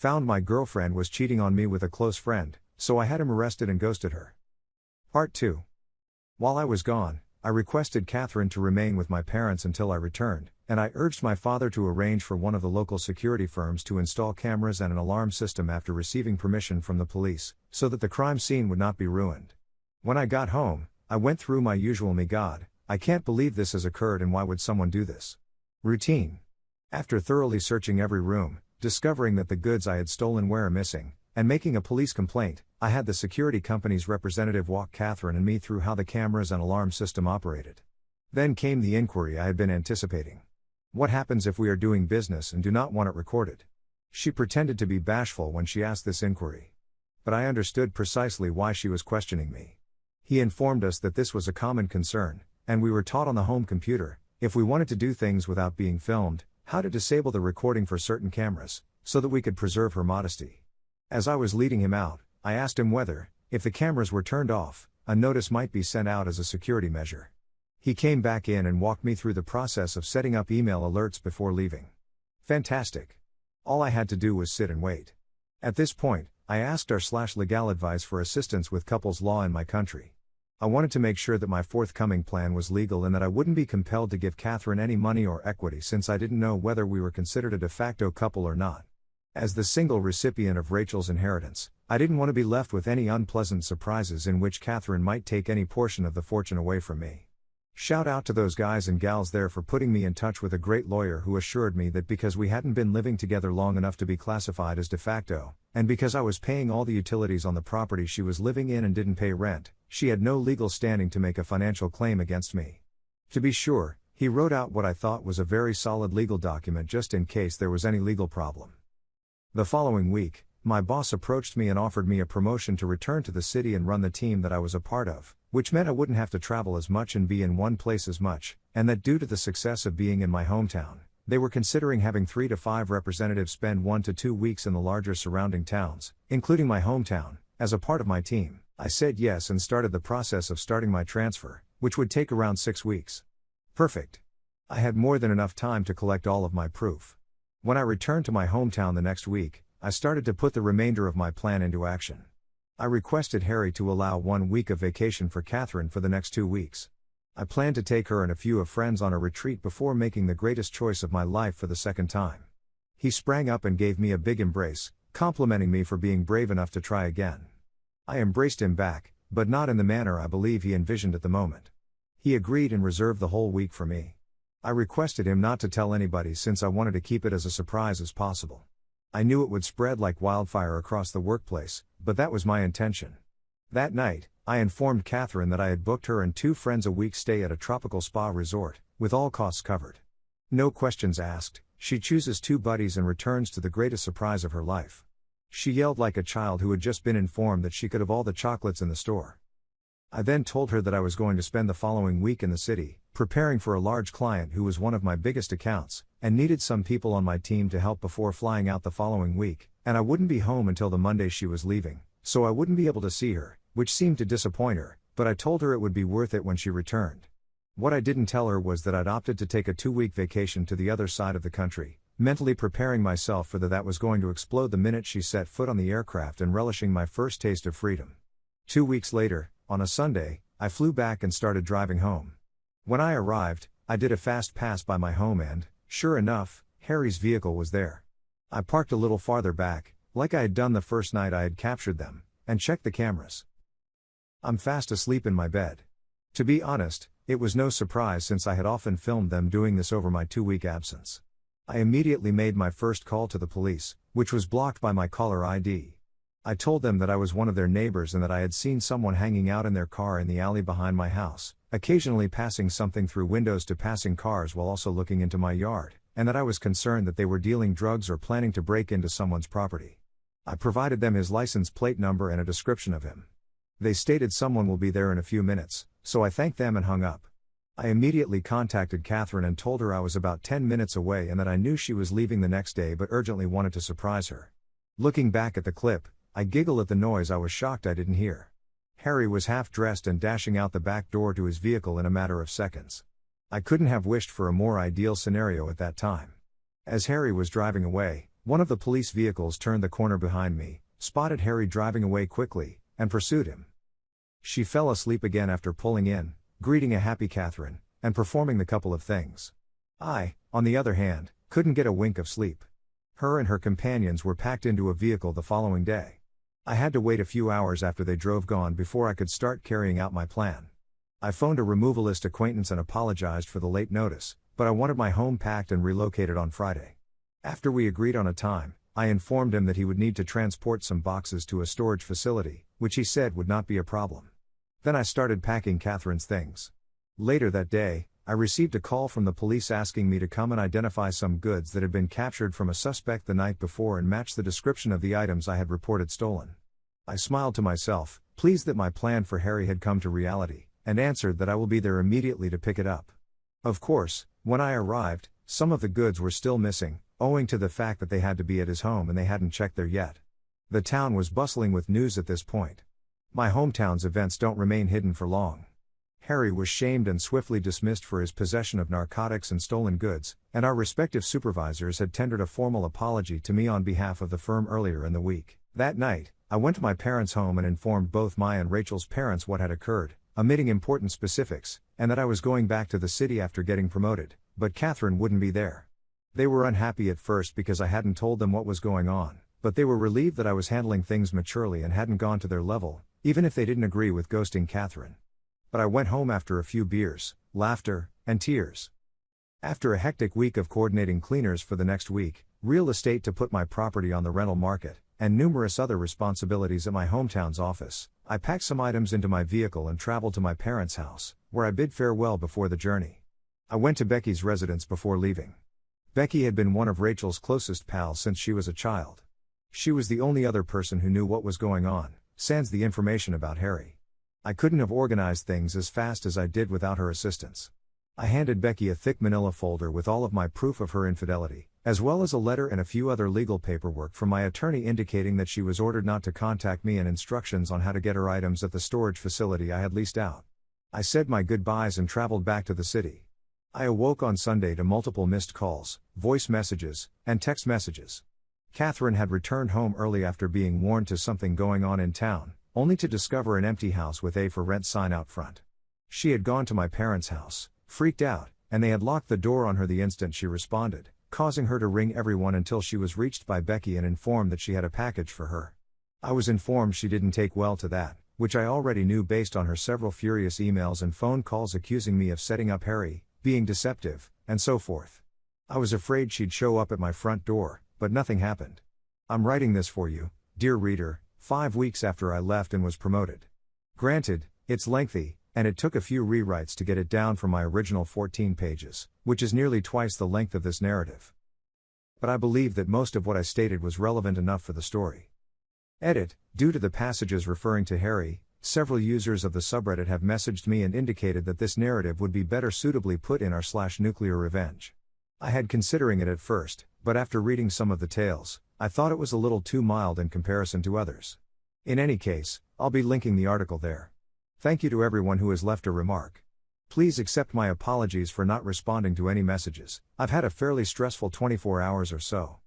Found my girlfriend was cheating on me with a close friend, so I had him arrested and ghosted her. Part 2. While I was gone, I requested Catherine to remain with my parents until I returned, and I urged my father to arrange for one of the local security firms to install cameras and an alarm system after receiving permission from the police, so that the crime scene would not be ruined. When I got home, I went through my usual "me God, I can't believe this has occurred and why would someone do this?" routine. After thoroughly searching every room, discovering that the goods I had stolen were missing, and making a police complaint, I had the security company's representative walk Catherine and me through how the cameras and alarm system operated. Then came the inquiry I had been anticipating. What happens if we are doing business and do not want it recorded? She pretended to be bashful when she asked this inquiry. But I understood precisely why she was questioning me. He informed us that this was a common concern, and we were taught on the home computer, if we wanted to do things without being filmed, how to disable the recording for certain cameras, so that we could preserve her modesty. As I was leading him out, I asked him whether, if the cameras were turned off, a notice might be sent out as a security measure. He came back in and walked me through the process of setting up email alerts before leaving. Fantastic. All I had to do was sit and wait. At this point, I asked r/legal advice for assistance with couples law in my country. I wanted to make sure that my forthcoming plan was legal and that I wouldn't be compelled to give Catherine any money or equity since I didn't know whether we were considered a de facto couple or not. As the single recipient of Rachel's inheritance, I didn't want to be left with any unpleasant surprises in which Catherine might take any portion of the fortune away from me. Shout out to those guys and gals there for putting me in touch with a great lawyer who assured me that because we hadn't been living together long enough to be classified as de facto, and because I was paying all the utilities on the property she was living in and didn't pay rent, she had no legal standing to make a financial claim against me. To be sure, he wrote out what I thought was a very solid legal document just in case there was any legal problem. The following week, my boss approached me and offered me a promotion to return to the city and run the team that I was a part of, which meant I wouldn't have to travel as much and be in one place as much, and that due to the success of being in my hometown, they were considering having 3 to 5 representatives spend 1 to 2 weeks in the larger surrounding towns, including my hometown, as a part of my team. I said yes and started the process of starting my transfer, which would take around 6 weeks. Perfect. I had more than enough time to collect all of my proof. When I returned to my hometown the next week, I started to put the remainder of my plan into action. I requested Harry to allow 1 week of vacation for Catherine for the next 2 weeks. I planned to take her and a few of friends on a retreat before making the greatest choice of my life for the second time. He sprang up and gave me a big embrace, complimenting me for being brave enough to try again. I embraced him back, but not in the manner I believe he envisioned at the moment. He agreed and reserved the whole week for me. I requested him not to tell anybody since I wanted to keep it as a surprise as possible. I knew it would spread like wildfire across the workplace, but that was my intention. That night, I informed Catherine that I had booked her and 2 friends a week stay at a tropical spa resort, with all costs covered. No questions asked, she chooses 2 buddies and returns to the greatest surprise of her life. She yelled like a child who had just been informed that she could have all the chocolates in the store. I then told her that I was going to spend the following week in the city, preparing for a large client who was one of my biggest accounts, and needed some people on my team to help before flying out the following week, and I wouldn't be home until the Monday she was leaving, so I wouldn't be able to see her, which seemed to disappoint her, but I told her it would be worth it when she returned. What I didn't tell her was that I'd opted to take a 2-week vacation to the other side of the country, mentally preparing myself for that was going to explode the minute she set foot on the aircraft and relishing my first taste of freedom. 2 weeks later, on a Sunday, I flew back and started driving home. When I arrived, I did a fast pass by my home and, sure enough, Harry's vehicle was there. I parked a little farther back, like I had done the first night I had captured them, and checked the cameras. I'm fast asleep in my bed. To be honest, it was no surprise since I had often filmed them doing this over my 2-week absence. I immediately made my first call to the police, which was blocked by my caller ID. I told them that I was one of their neighbors and that I had seen someone hanging out in their car in the alley behind my house, occasionally passing something through windows to passing cars while also looking into my yard, and that I was concerned that they were dealing drugs or planning to break into someone's property. I provided them his license plate number and a description of him. They stated someone will be there in a few minutes, so I thanked them and hung up. I immediately contacted Catherine and told her I was about 10 minutes away and that I knew she was leaving the next day but urgently wanted to surprise her. Looking back at the clip, I giggled at the noise I was shocked I didn't hear. Harry was half-dressed and dashing out the back door to his vehicle in a matter of seconds. I couldn't have wished for a more ideal scenario at that time. As Harry was driving away, One of the police vehicles turned the corner behind me, spotted Harry driving away quickly, and pursued him. She fell asleep again after pulling in, greeting a happy Catherine, and performing the couple of things. I, on the other hand, couldn't get a wink of sleep. Her and her companions were packed into a vehicle the following day. I had to wait a few hours after they drove gone before I could start carrying out my plan. I phoned a removalist acquaintance and apologized for the late notice, but I wanted my home packed and relocated on Friday. After we agreed on a time, I informed him that he would need to transport some boxes to a storage facility, which he said would not be a problem. Then I started packing Catherine's things. Later that day, I received a call from the police asking me to come and identify some goods that had been captured from a suspect the night before and match the description of the items I had reported stolen. I smiled to myself, pleased that my plan for Harry had come to reality, and answered that I will be there immediately to pick it up. Of course, when I arrived, some of the goods were still missing, owing to the fact that they had to be at his home and they hadn't checked there yet. The town was bustling with news at this point. My hometown's events don't remain hidden for long. Harry was shamed and swiftly dismissed for his possession of narcotics and stolen goods, and our respective supervisors had tendered a formal apology to me on behalf of the firm earlier in the week. That night, I went to my parents' home and informed both my and Rachel's parents what had occurred, omitting important specifics, and that I was going back to the city after getting promoted, but Catherine wouldn't be there. They were unhappy at first because I hadn't told them what was going on, but they were relieved that I was handling things maturely and hadn't gone to their level, even if they didn't agree with ghosting Catherine. But I went home after a few beers, laughter, and tears. After a hectic week of coordinating cleaners for the next week, real estate to put my property on the rental market, and numerous other responsibilities at my hometown's office, I packed some items into my vehicle and traveled to my parents' house, where I bid farewell before the journey. I went to Becky's residence before leaving. Becky had been one of Rachel's closest pals since she was a child. She was the only other person who knew what was going on, sans the information about Harry. I couldn't have organized things as fast as I did without her assistance. I handed Becky a thick manila folder with all of my proof of her infidelity, as well as a letter and a few other legal paperwork from my attorney indicating that she was ordered not to contact me and instructions on how to get her items at the storage facility I had leased out. I said my goodbyes and traveled back to the city. I awoke on Sunday to multiple missed calls, voice messages, and text messages. Catherine had returned home early after being warned to something going on in town, only to discover an empty house with a for rent sign out front. She had gone to my parents' house, freaked out, and they had locked the door on her the instant she responded, causing her to ring everyone until she was reached by Becky and informed that she had a package for her. I was informed she didn't take well to that, which I already knew based on her several furious emails and phone calls accusing me of setting up Harry, being deceptive, and so forth. I was afraid she'd show up at my front door, but nothing happened. I'm writing this for you, dear reader, 5 weeks after I left and was promoted. Granted, it's lengthy, and it took a few rewrites to get it down from my original 14 pages, which is nearly twice the length of this narrative. But I believe that most of what I stated was relevant enough for the story. Edit: due to the passages referring to Harry, several users of the subreddit have messaged me and indicated that this narrative would be better suitably put in r/nuclear revenge. I had considering it at first, but after reading some of the tales, I thought it was a little too mild in comparison to others. In any case, I'll be linking the article there. Thank you to everyone who has left a remark. Please accept my apologies for not responding to any messages. I've had a fairly stressful 24 hours or so.